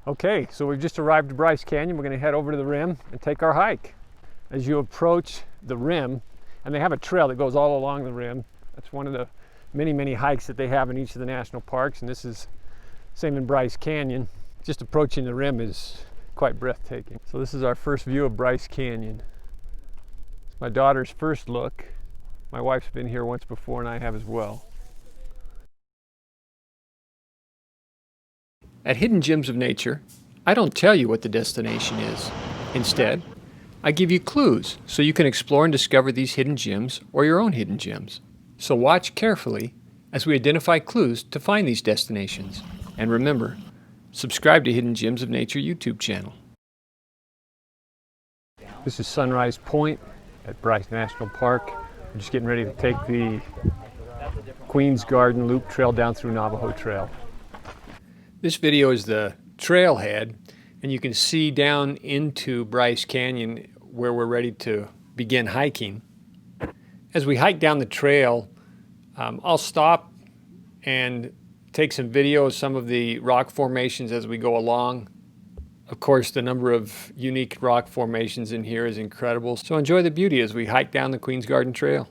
Okay, so we've just arrived at Bryce Canyon. We're going to head over to the rim and take our hike. As you approach the rim, and they have a trail that goes all along the rim. That's one of the many hikes that they have in each of the national parks, and this is same in Bryce Canyon. Just approaching the rim is quite breathtaking. So this is our first view of Bryce Canyon. It's my daughter's first look. My wife's been here once before, and I have as well. At Hidden Gems of Nature, I don't tell you what the destination is. Instead, I give you clues so you can explore and discover these hidden gems or your own hidden gems. So watch carefully as we identify clues to find these destinations. And remember, subscribe to Hidden Gems of Nature YouTube channel. This is Sunrise Point at Bryce National Park. We're just getting ready to take the Queens Loop Trail down through Navajo Trail. This video is the trailhead, and you can see down into Bryce Canyon where we're ready to begin hiking. As we hike down the trail, I'll stop and take some video of some of the rock formations as we go along. Of course, the number of unique rock formations in here is incredible, so enjoy the beauty as we hike down the Queens GardenTrail.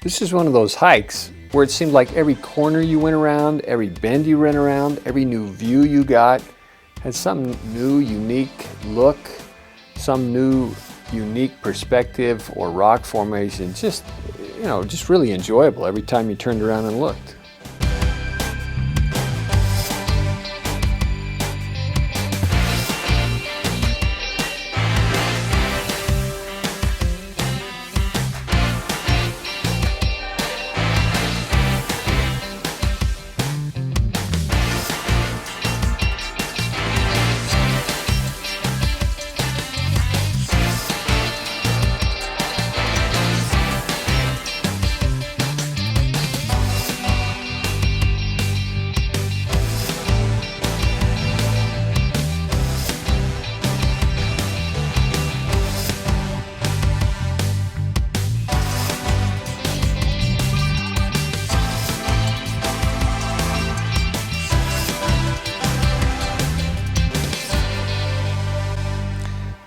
This is one of those hikes where it seemed like every corner you went around, every bend you ran around, every new view you got had some new unique look, some new unique perspective or rock formation. Just, just really enjoyable every time you turned around and looked.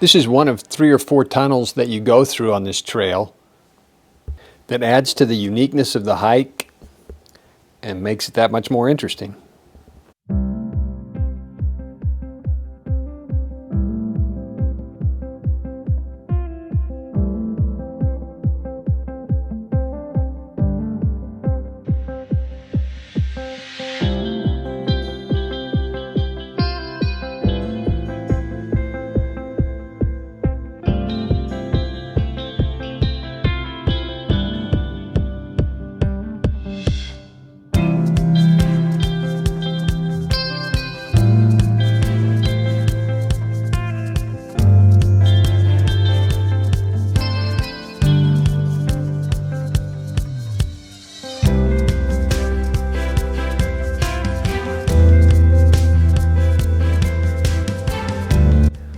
This is one of 3 or 4 tunnels that you go through on this trail that adds to the uniqueness of the hike and makes it that much more interesting.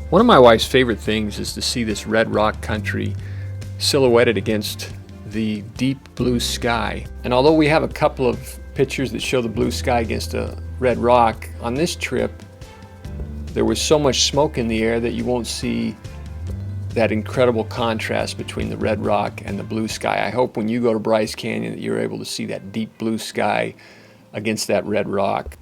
One of my wife's favorite things is to see this red rock country silhouetted against the deep blue sky. And although we have a couple of pictures that show the blue sky against a red rock, on this trip there was so much smoke in the air that you won't see that incredible contrast between the red rock and the blue sky. I hope when you go to Bryce Canyon that you're able to see that deep blue sky against that red rock.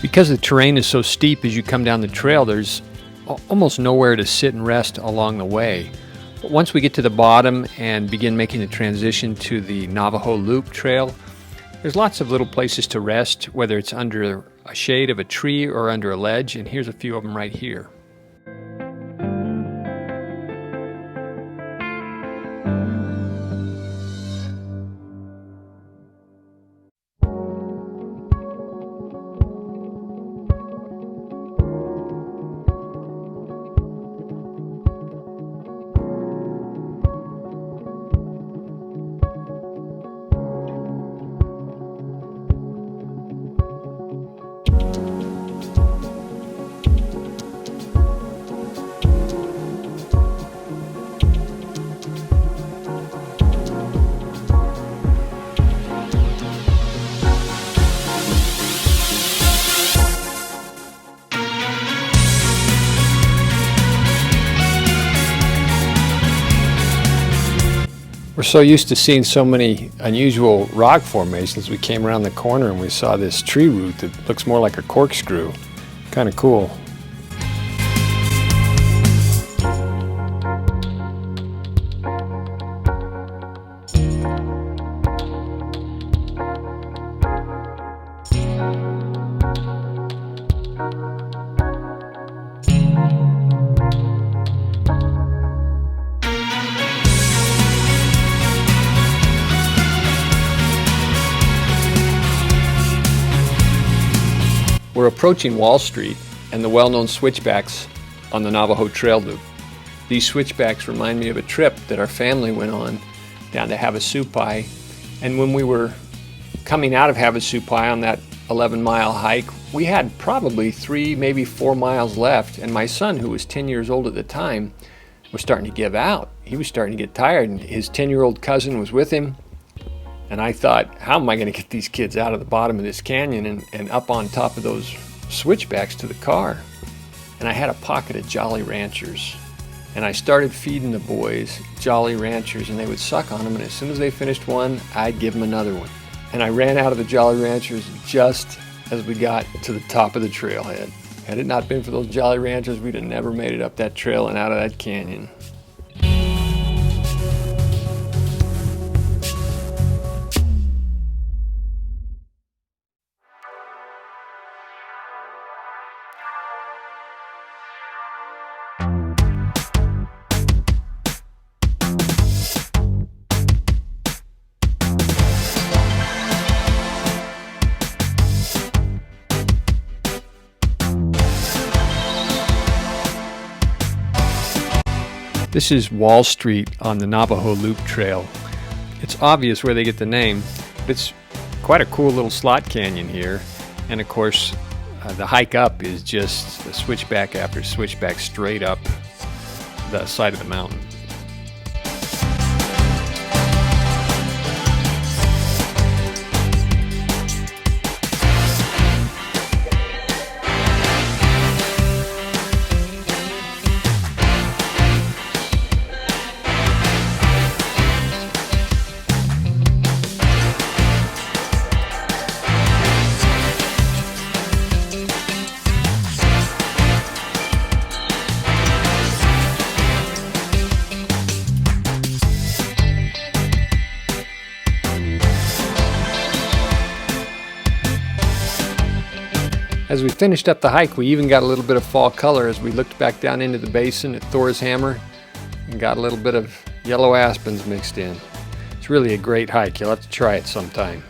Because the terrain is so steep as you come down the trail, there's almost nowhere to sit and rest along the way. But once we get to the bottom and begin making the transition to the Navajo Loop Trail, there's lots of little places to rest, whether it's under a shade of a tree or under a ledge, and here's a few of them right here. We're so used to seeing so many unusual rock formations. We came around the corner and we saw this tree root that looks more like a corkscrew. Kind of cool. We're approaching Wall Street and the well-known switchbacks on the Navajo Trail Loop. These switchbacks remind me of a trip that our family went on down to Havasupai, and when we were coming out of Havasupai on that 11-mile hike, we had probably 3, maybe 4 miles left, and my son, who was 10 years old at the time, was starting to give out. He was starting to get tired, and his 10-year-old cousin was with him. And I thought, how am I going to get these kids out of the bottom of this canyon and up on top of those switchbacks to the car? And I had a pocket of Jolly Ranchers. And I started feeding the boys Jolly Ranchers, and they would suck on them. And as soon as they finished one, I'd give them another one. And I ran out of the Jolly Ranchers just as we got to the top of the trailhead. Had it not been for those Jolly Ranchers, we'd have never made it up that trail and out of that canyon. This is Wall Street on the Navajo Loop Trail. It's obvious where they get the name, but it's quite a cool little slot canyon here. And of course, the hike up is just a switchback after switchback straight up the side of the mountain. As we finished up the hike, we even got a little bit of fall color as we looked back down into the basin at Thor's Hammer and got a little bit of yellow aspens mixed in. It's really a great hike. You'll have to try it sometime.